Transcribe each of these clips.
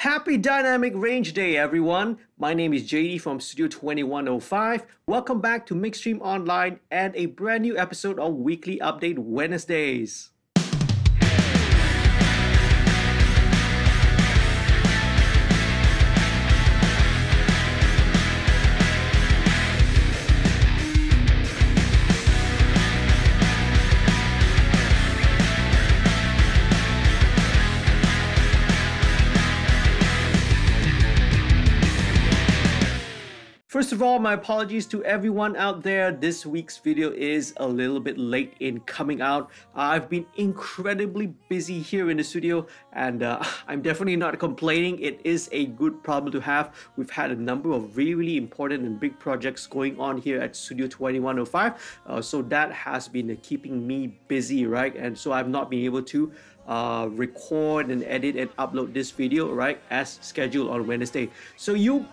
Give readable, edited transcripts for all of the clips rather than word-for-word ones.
Happy Dynamic Range Day, everyone! My name is JD from Studio 2105. Welcome back to MixStream Online and a brand new episode of Weekly Update Wednesdays. First of all, my apologies to everyone out there. This week's video is a little bit late in coming out. I've been incredibly busy here in the studio and I'm definitely not complaining. It is a good problem to have. We've had a number of really important and big projects going on here at Studio 2105. So that has been keeping me busy, right? And so I've not been able to record and edit and upload this video right as scheduled on Wednesday. So you'll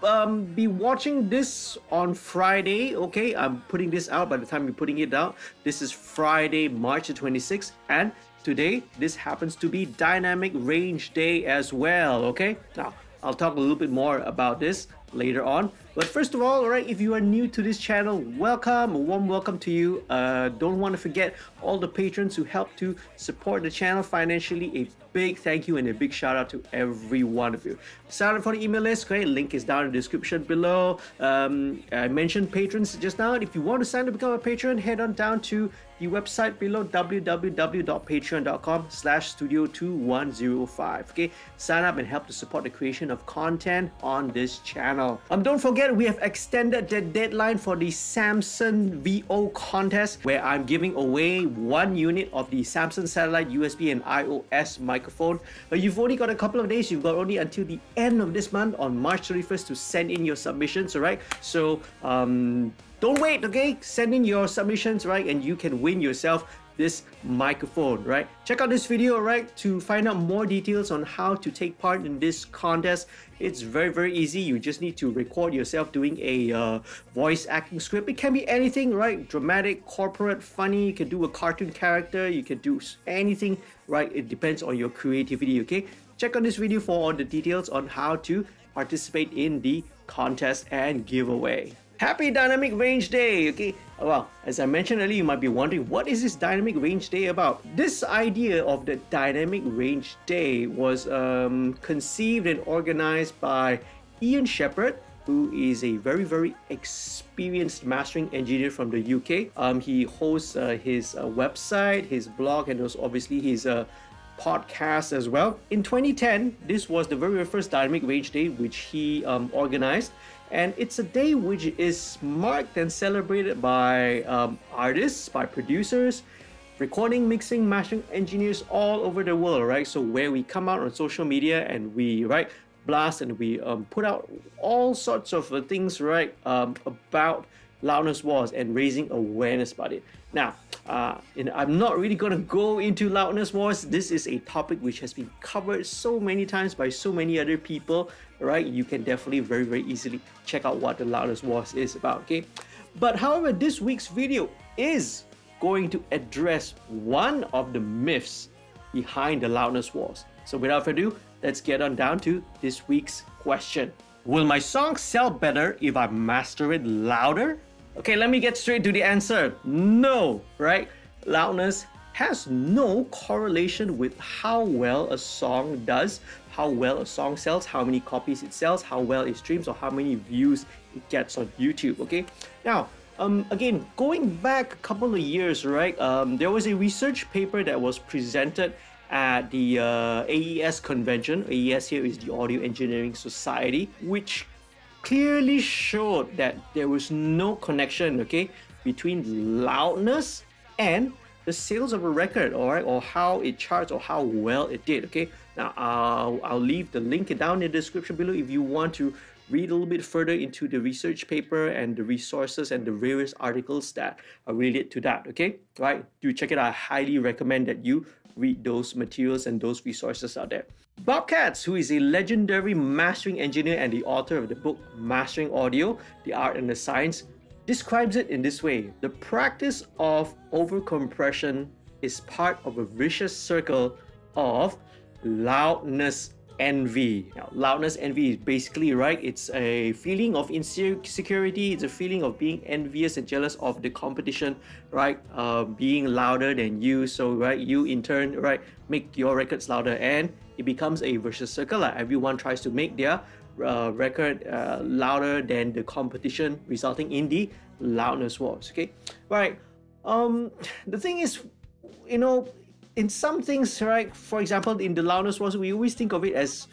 be watching this on Friday. Okay, I'm putting this out by the time you're putting it out. This is Friday, March the 26th, and today this happens to be Dynamic Range Day as well. Okay, now I'll talk a little bit more about this later on. But first of all, right, if you are new to this channel, welcome, a warm welcome to you. Don't want to forget all the patrons who help to support the channel financially. A big thank you and a big shout out to every one of you. Sign up for the email list, okay? Link is down in the description below. I mentioned patrons just now. If you want to sign up to become a patron, head on down to the website below, www.patreon.com/studio2105. Okay, sign up and help to support the creation of content on this channel. Don't forget, we have extended the deadline for the Samsung VO contest, where I'm giving away 1 unit of the Samsung satellite USB and iOS microphone. But you've only got a couple of days. You've got only until the end of this month on March 31st to send in your submissions. All right, so don't wait, okay? Send in your submissions, right? And you can win yourself this microphone, right? Check out this video, right, to find out more details on how to take part in this contest. It's very easy. You just need to record yourself doing a voice acting script. It can be anything, right? Dramatic, corporate, funny. You can do a cartoon character. You can do anything, right? It depends on your creativity, okay? Check out this video for all the details on how to participate in the contest and giveaway. Happy Dynamic Range Day, okay? Well, as I mentioned earlier, you might be wondering, what is this Dynamic Range Day about? This idea of the Dynamic Range Day was conceived and organized by Ian Shepherd, who is a very experienced mastering engineer from the UK. He hosts his website, his blog, and also obviously his podcast as well. In 2010, this was the very first Dynamic Range Day which he organized. And it's a day which is marked and celebrated by artists, by producers, recording, mixing, mastering engineers all over the world, right? So where we come out on social media and we blast and we put out all sorts of things, right, about loudness wars and raising awareness about it. Now, I'm not really going to go into loudness wars. This is a topic which has been covered so many times by so many other people, right? You can definitely very easily check out what the loudness wars is about, okay? But however, this week's video is going to address one of the myths behind the loudness wars. So without further ado, let's get on down to this week's question. Will my song sell better if I master it louder? Okay, let me get straight to the answer. No, right? Loudness has no correlation with how well a song does, how well a song sells, how many copies it sells, how well it streams, or how many views it gets on YouTube, okay? Now, again, going back a couple of years, right? There was a research paper that was presented at the AES convention. AES here is the Audio Engineering Society, which clearly showed that there was no connection, okay, between loudness and the sales of a record, or how it charts or how well it did, okay? Now, I'll leave the link down in the description below if you want to read a little bit further into the research paper and the resources and the various articles that are related to that, okay? Right? Do check it out. I highly recommend that you read those materials and those resources out there. Bob Katz, who is a legendary mastering engineer and the author of the book Mastering Audio, The Art and the Science, describes it in this way: the practice of overcompression is part of a vicious circle of loudness envy. Now, loudness envy is basically, right, it's a feeling of insecurity, it's a feeling of being envious and jealous of the competition, right, being louder than you. So, right, you in turn, right, make your records louder, and it becomes a vicious circle. Everyone tries to make their record louder than the competition, resulting in the loudness wars. Okay, right. The thing is, you know, in some things, right, for example, in the loudness wars, we always think of it as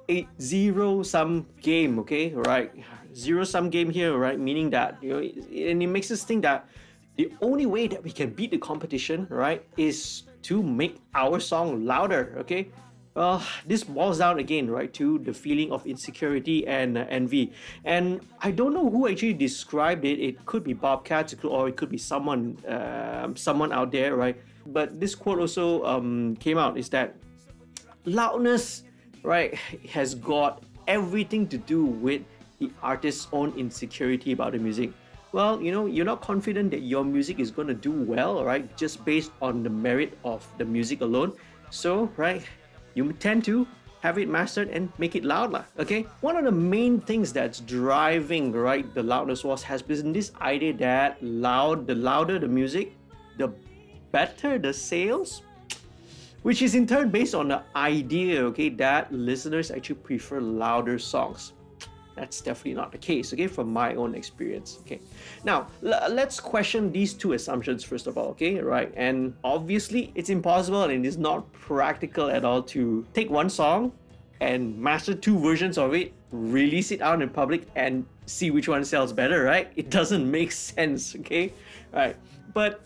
a zero-sum game. Okay, right, zero-sum game here, right, meaning that, you know, and it makes us think that the only way that we can beat the competition, right, is to make our song louder. Okay, well, this boils down again, right, to the feeling of insecurity and envy. And I don't know who actually described it. It could be Bobcats, or it could be someone out there, right? But this quote also came out, is that loudness, right, has got everything to do with the artist's own insecurity about the music. Well, you know, you're not confident that your music is going to do well, right, just based on the merit of the music alone. So, right, you tend to have it mastered and make it loud. Okay, one of the main things that's driving, right, the loudness wars has been this idea that the louder the music, the better the sales, which is in turn based on the idea, okay, that listeners actually prefer louder songs. That's definitely not the case, okay, from my own experience. Okay, now let's question these two assumptions first of all, okay, right? And obviously it's impossible and it's not practical at all to take one song and master two versions of it, release it out in public, and see which one sells better, right? It doesn't make sense, okay, right? But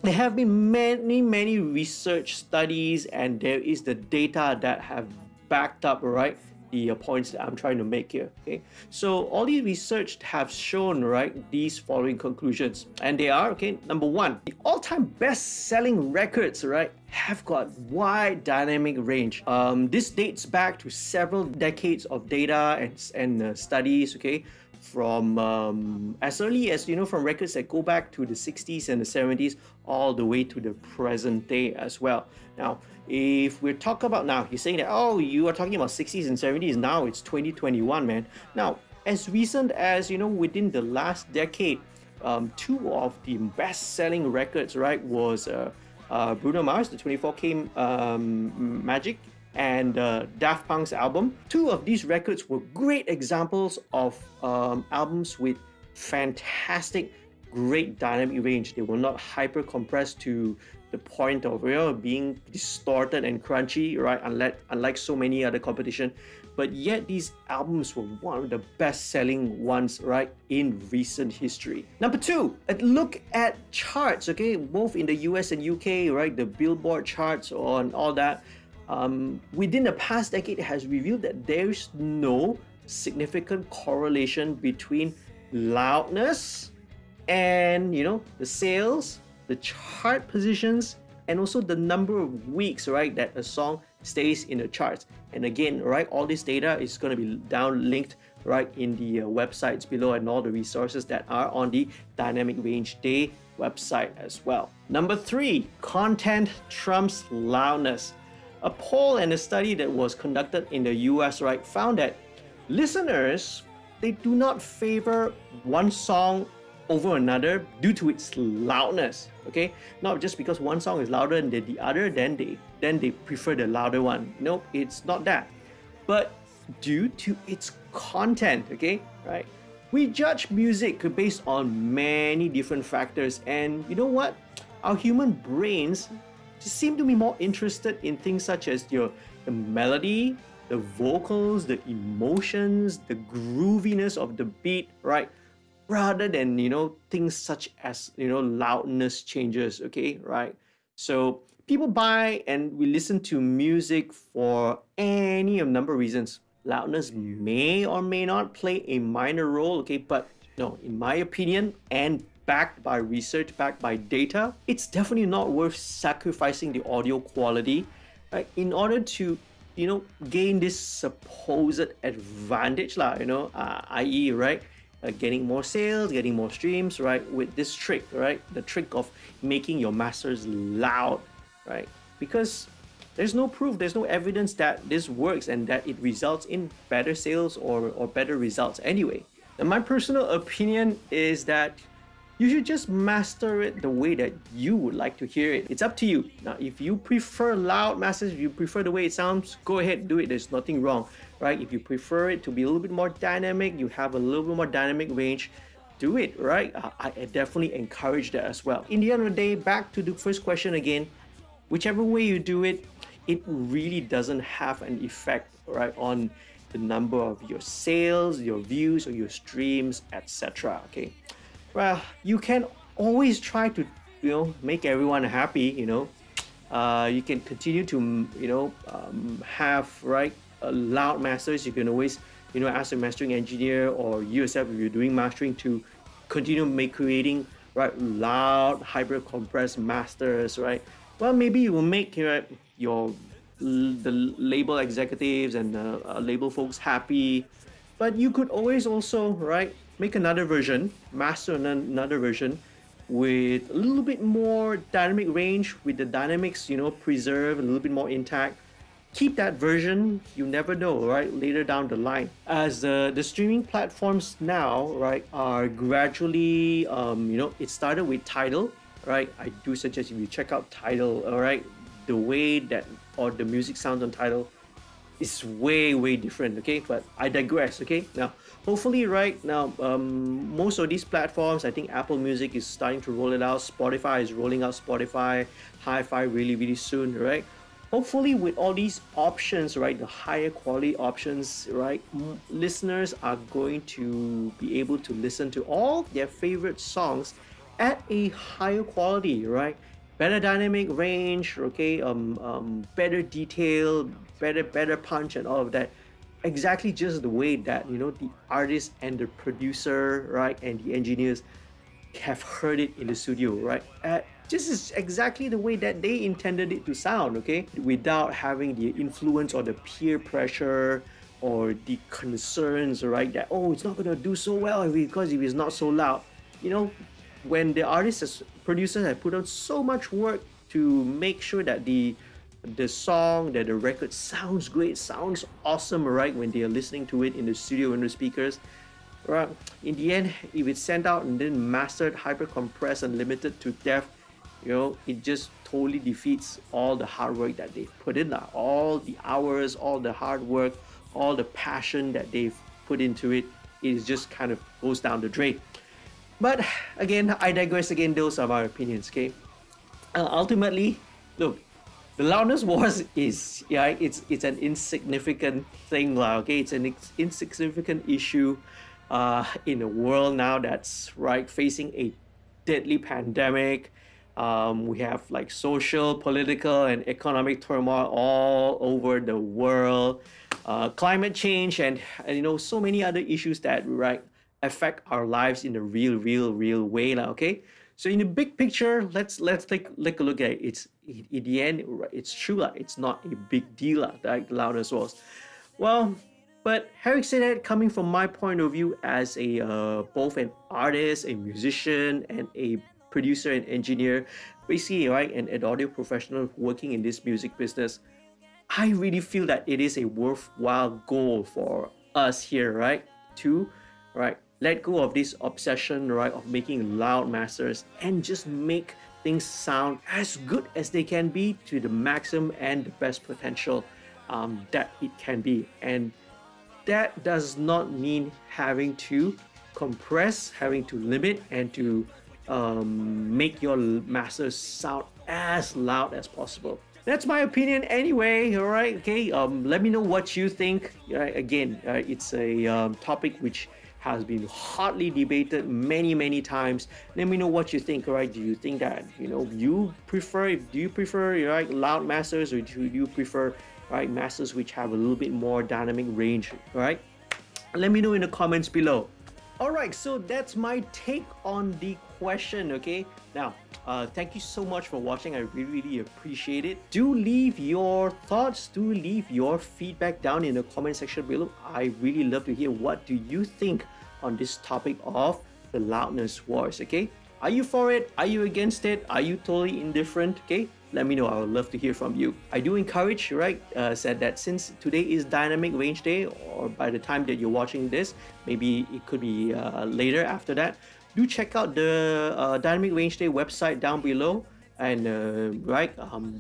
there have been many research studies, and there is the data that have backed up, right, the points that I'm trying to make here. Okay, so all these research have shown, right, these following conclusions, and they are, okay, number one, the all-time best-selling records, right, have got wide dynamic range. This dates back to several decades of data and studies, okay, from as early as, you know, from records that go back to the 60s and the 70s all the way to the present day as well. Now, if we're talking about now, you're saying that, oh, you are talking about 60s and 70s, now it's 2021, man. Now, as recent as, you know, within the last decade, two of the best-selling records, right, was Bruno Mars, the 24K Magic, and Daft Punk's album. Two of these records were great examples of albums with fantastic, great dynamic range. They were not hyper compressed to the point of, you know, being distorted and crunchy, right, unlike so many other competition. But yet these albums were one of the best-selling ones, right, in recent history. Number two, a look at charts, okay, both in the US and UK, right, the Billboard charts and all that. Within the past decade, it has revealed that there's no significant correlation between loudness and, you know, the sales, the chart positions, and also the number of weeks, right, that a song stays in the charts. And again, right, all this data is going to be down linked, right, in the websites below, and all the resources that are on the Dynamic Range Day website as well. Number three, content trumps loudness. A poll and a study that was conducted in the US, right, found that listeners, they do not favor one song over another due to its loudness. Okay, not just because one song is louder than the other, then they prefer the louder one. Nope, it's not that, but due to its content. Okay, right, we judge music based on many different factors, and you know what, our human brains seem to be more interested in things such as the melody, the vocals, the emotions, the grooviness of the beat, right, rather than, you know, things such as, you know, loudness changes. Okay, right? So people buy and we listen to music for any number of reasons. Loudness may or may not play a minor role, okay, but no, in my opinion, and backed by research, backed by data, it's definitely not worth sacrificing the audio quality, right, in order to, you know, gain this supposed advantage, you know, i.e., right, getting more sales, getting more streams, right, with this trick, right, the trick of making your masters loud, right, because there's no proof, there's no evidence that this works and that it results in better sales or better results anyway. And my personal opinion is that you should just master it the way that you would like to hear it. It's up to you. Now, if you prefer loud masters, if you prefer the way it sounds, go ahead, do it. There's nothing wrong, right? If you prefer it to be a little bit more dynamic, you have a little bit more dynamic range, do it, right? I definitely encourage that as well. In the end of the day, back to the first question again, whichever way you do it, it really doesn't have an effect, right, on the number of your sales, your views, or your streams, etc. Okay. Well, you can always try to, make everyone happy. You can continue to, have loud masters. You can always, ask a mastering engineer or yourself if you're doing mastering to continue creating loud, hyper compressed masters, right? Well, maybe you will make the label executives and label folks happy, but you could always also make another version, master another version with a little bit more dynamic range, with the dynamics preserved, a little bit more intact. Keep that version. You never know, later down the line, as the streaming platforms now are gradually it started with Tidal, I do suggest if you check out Tidal, the way that or the music sounds on Tidal is way different, okay? But I digress, okay? Now, hopefully most of these platforms, I think Apple Music is starting to roll it out. Spotify is rolling out Spotify Hi-Fi really soon, right? Hopefully with all these options, the higher quality options, listeners are going to be able to listen to all their favorite songs at a higher quality, better dynamic range, okay, better detail, better punch and all of that. Exactly just the way that the artist and the producer, and the engineers have heard it in the studio, this is exactly the way that they intended it to sound, okay, without having the influence or the peer pressure or the concerns, that it's not gonna do so well because if it's not so loud. When the artists and producers have put on so much work to make sure that the song, that the record sounds great, sounds awesome, when they are listening to it in the studio, in the speakers, in the end, if it's sent out and then mastered, hyper compressed and limited to death, it just totally defeats all the hard work that they've put in, all the hours, all the hard work, all the passion that they've put into it. It just kind of goes down the drain. But again, I digress again. Those are my opinions, okay? Ultimately, look, the loudness wars is, it's an insignificant thing, okay? It's an insignificant issue in a world now that's, facing a deadly pandemic. We have social, political, and economic turmoil all over the world, climate change, and so many other issues that affect our lives in a real way, okay? So in the big picture, let's take a look at it. It's in the end, it's true, it's not a big deal, like the loudness was. Well, but having said that, coming from my point of view as a both an artist, a musician, and a producer and engineer, basically an audio professional working in this music business, I really feel that it is a worthwhile goal for us here, to let go of this obsession, of making loud masters and just make things sound as good as they can be to the maximum and the best potential that it can be. And that does not mean having to compress, having to limit, and to make your masters sound as loud as possible. That's my opinion anyway, alright? Okay, let me know what you think. Again, it's a topic which has been hotly debated many times. Let me know what you think, alright? Do you think that, do you prefer loud masters, or do you prefer masters which have a little bit more dynamic range, right? Let me know in the comments below. Alright, so that's my take on the question, okay? Now, thank you so much for watching. I really appreciate it. Do leave your thoughts, do leave your feedback down in the comment section below. I really love to hear what do you think on this topic of the loudness wars, okay? Are you for it? Are you against it? Are you totally indifferent, okay? let me know. I would love to hear from you. I do encourage, right, said that since today is Dynamic Range Day, or by the time that you're watching this, maybe it could be later after that, do check out the Dynamic Range Day website down below, and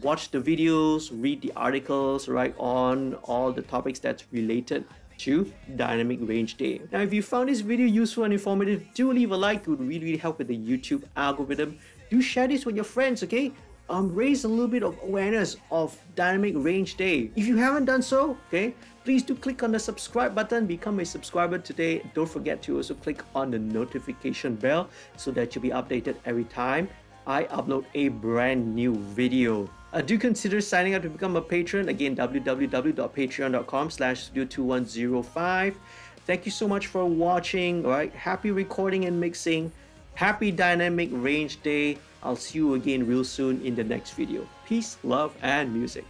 watch the videos, read the articles, right, on all the topics that's related to Dynamic Range Day. Now, if you found this video useful and informative, do leave a like. It would really help with the YouTube algorithm. Do share this with your friends, okay? Raise a little bit of awareness of Dynamic Range Day. If you haven't done so, okay, please do click on the subscribe button, become a subscriber today. Don't forget to also click on the notification bell so that you'll be updated every time I upload a brand new video. Do consider signing up to become a patron. Again, www.patreon.com/studio2105. Thank you so much for watching. All right, happy recording and mixing. Happy Dynamic Range Day. I'll see you again real soon in the next video. Peace, love, and music.